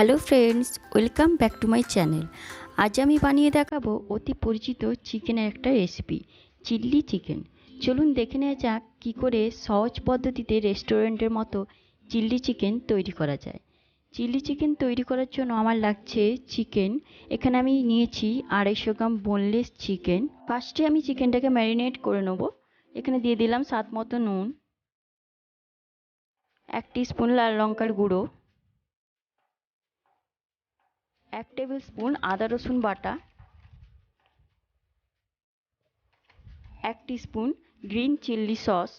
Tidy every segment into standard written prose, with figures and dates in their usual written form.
Hello friends, welcome back to my channel. আজ আমি বানিয়ে দেখাবো অতি পরিচিত চিকেনের একটা রেসিপি, চিল্লি চিকেন। চলুন দেখে নেওয়া যাক কী করে সহজ পদ্ধতিতে রেস্টুরেন্টের মতো চিল্লি চিকেন তৈরি করা যায়। চিল্লি চিকেন তৈরি করার জন্য আমার লাগছে চিকেন। এখানে আমি নিয়েছি 250 গ্রাম বোনলেস চিকেন। ফার্স্টে আমি চিকেনটাকে ম্যারিনেট করে নেবো। এখানে দিয়ে দিলাম স্বাদ মতো নুন, 1 টিস্পুন লাল লঙ্কার গুঁড়ো, 1 টেবিল স্পুন আদা রসুন বাটা, 1 teaspoon green chilli sauce,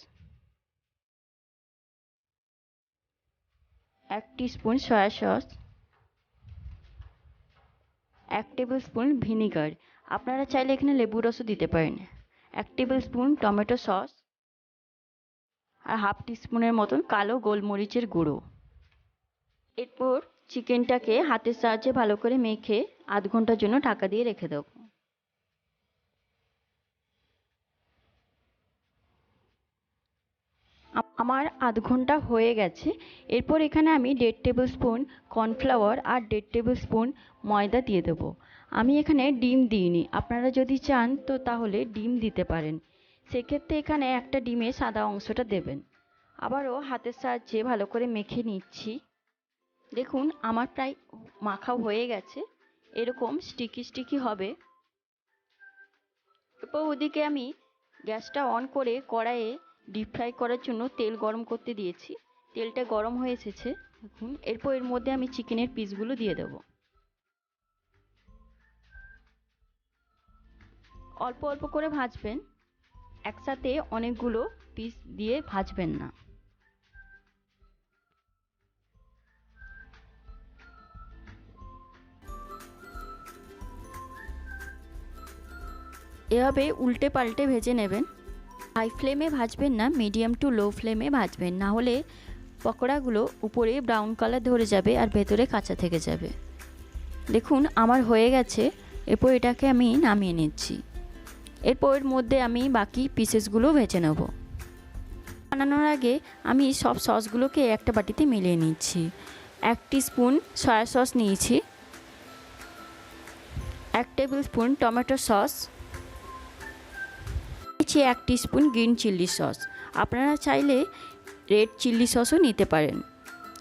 1 teaspoon soya sauce, 1 tablespoon vinegar. আপনারা চাইলে এখানে লেবুর রসও দিতে পারেন। 1 টেবিল স্পুন টমেটো সস আর হাফ টিস্পুনের মতন কালো গোলমরিচের গুঁড়ো। এরপর চিকেনটাকে হাতের সাহায্যে ভালো করে মেখে আধ ঘন্টার জন্য ঢাকা দিয়ে রেখে দেবো। আমার আধ ঘন্টা হয়ে গেছে। এরপর এখানে আমি 1.5 টেবিল স্পুন কর্নফ্লাওয়ার আর 1.5 টেবিল স্পুন ময়দা দিয়ে দেবো। আমি এখানে ডিম দিইনি, আপনারা যদি চান তো তাহলে ডিম দিতে পারেন। সেক্ষেত্রে এখানে একটা ডিমের সাদা অংশটা দেবেন। আবারও হাতের সাহায্যে ভালো করে মেখে নিচ্ছি। দেখুন আমার প্রায় মাখা হয়ে গেছে, এরকম স্টিকি স্টিকি হবে। এরপর ওদিকে আমি গ্যাসটা অন করে কড়াইয়ে ডিপ ফ্রাই করার জন্য তেল গরম করতে দিয়েছি। তেলটা গরম হয়ে এসেছে দেখুন। এরপর এর মধ্যে আমি চিকেনের পিসগুলো দিয়ে দেবো। অল্প অল্প করে ভাজবেন, একসাথে অনেকগুলো পিস দিয়ে ভাজবেন না। এভাবে উল্টে পাল্টে ভেজে নেবেন। হাই ফ্লেমে ভাজবেন না, মিডিয়াম টু লো ফ্লেমে ভাজবেন, না হলে পকোড়াগুলো উপরে ব্রাউন কালার ধরে যাবে আর ভেতরে কাঁচা থেকে যাবে। দেখুন আমার হয়ে গেছে। এরপর এটাকে আমি নামিয়ে নিচ্ছি। এরপর এর মধ্যে আমি বাকি পিসেসগুলো ভেজে নেব। বানানোর আগে আমি সব সসগুলোকে একটা বাটিতে মিলিয়ে নিচ্ছি। 1 টিস্পুন সয়া সস নিয়েছি, 1 টেবিল স্পুন টমেটো সস নিয়েছি, 1 টিস্পুন গ্রিন চিলি সস। আপনারা চাইলে রেড চিলি সসও নিতে পারেন।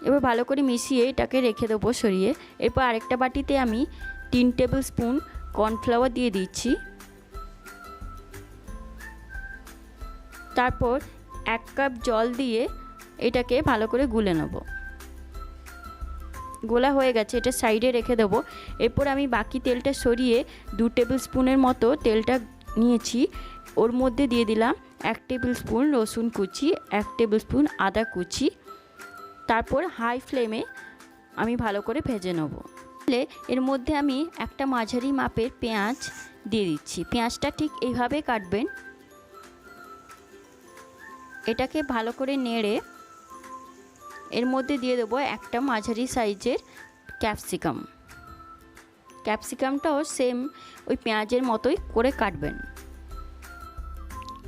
এবার ভালো করে মিশিয়ে এটাকে রেখে দেবো সরিয়ে। এরপর আরেকটা বাটিতে আমি 3 টেবিল স্পুন কর্নফ্লাওয়ার দিয়ে দিচ্ছি। তারপর 1 কাপ জল দিয়ে এটাকে ভালো করে গুলে নেব। গোলা হয়ে গেছে, এটা সাইডে রেখে দেবো। এরপর আমি বাকি তেলটা সরিয়ে 2 টেবিল স্পুনের মতো তেলটা নিয়েছি। ওর মধ্যে দিয়ে দিলাম 1 টেবিল স্পুন রসুন কুচি, 1 টেবিল স্পুন আদা কুচি। তারপর হাই ফ্লেমে আমি ভালো করে ভেজে নেব। এর মধ্যে আমি একটা মাঝারি মাপের পেঁয়াজ দিয়ে দিচ্ছি। পেঁয়াজটা ঠিক এইভাবে কাটবেন। এটাকে ভালো করে নেড়ে এর মধ্যে দিয়ে দেবো একটা মাঝারি সাইজের ক্যাপসিকাম। ক্যাপসিকামটাও সেম ওই পেঁয়াজের মতোই করে কাটবেন।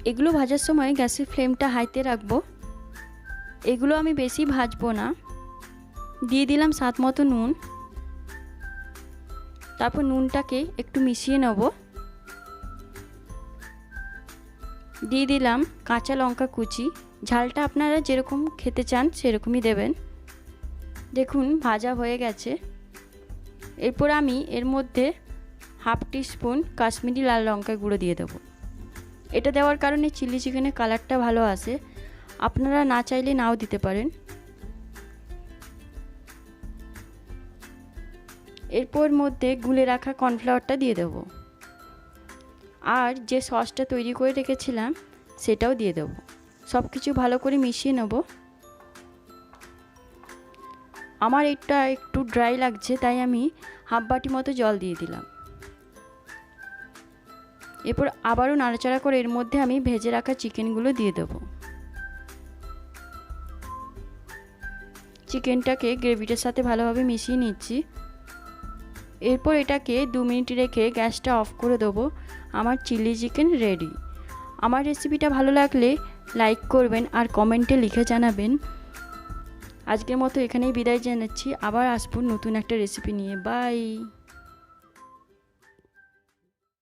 এগুলো ভাজার সময় গ্যাসের ফ্লেমটা হাইতে রাখবো। এগুলো আমি বেশি ভাজবো না। দিয়ে দিলাম স্বাদ মতো নুন। তারপর নুনটাকে একটু মিশিয়ে নেব। দিয়ে দিলাম কাঁচা লঙ্কা কুচি। ঝালটা আপনারা যেরকম খেতে চান সেরকমই দেবেন। দেখুন ভাজা হয়ে গেছে। এরপর আমি এর মধ্যে হাফ টিস্পুন কাশ্মীরি লাল লঙ্কার গুঁড়ো দিয়ে দেবো। এটা দেওয়ার কারণে চিলি চিকেনের কালারটা ভালো আসে। আপনারা না চাইলে নাও দিতে পারেন। এরপর মধ্যে গুলে রাখা কর্নফ্লাওয়ারটা দিয়ে দেবো আর যে সসটা তৈরি করে রেখেছিলাম সেটাও দিয়ে দেবো। সব কিছু ভালো করে মিশিয়ে নেব। আমার এটা একটু ড্রাই লাগছে তাই আমি হাফ বাটি মতো জল দিয়ে দিলাম। এরপর আবারও নাড়াচাড়া করে এর মধ্যে আমি ভেজে রাখা চিকেনগুলো দিয়ে দেবো। চিকেনটাকে গ্রেভিটার সাথে ভালোভাবে মিশিয়ে নিচ্ছি। এরপর এটাকে 2 মিনিট রেখে গ্যাসটা অফ করে দেবো। আমার চিলি চিকেন রেডি। আমার রেসিপিটা ভালো লাগলে লাইক করবেন আর কমেন্টে লিখে জানাবেন আজকের মতো এখানেই বিদায় জানাচ্ছি, আবার আসবো নতুন একটা রেসিপি নিয়ে। বাই।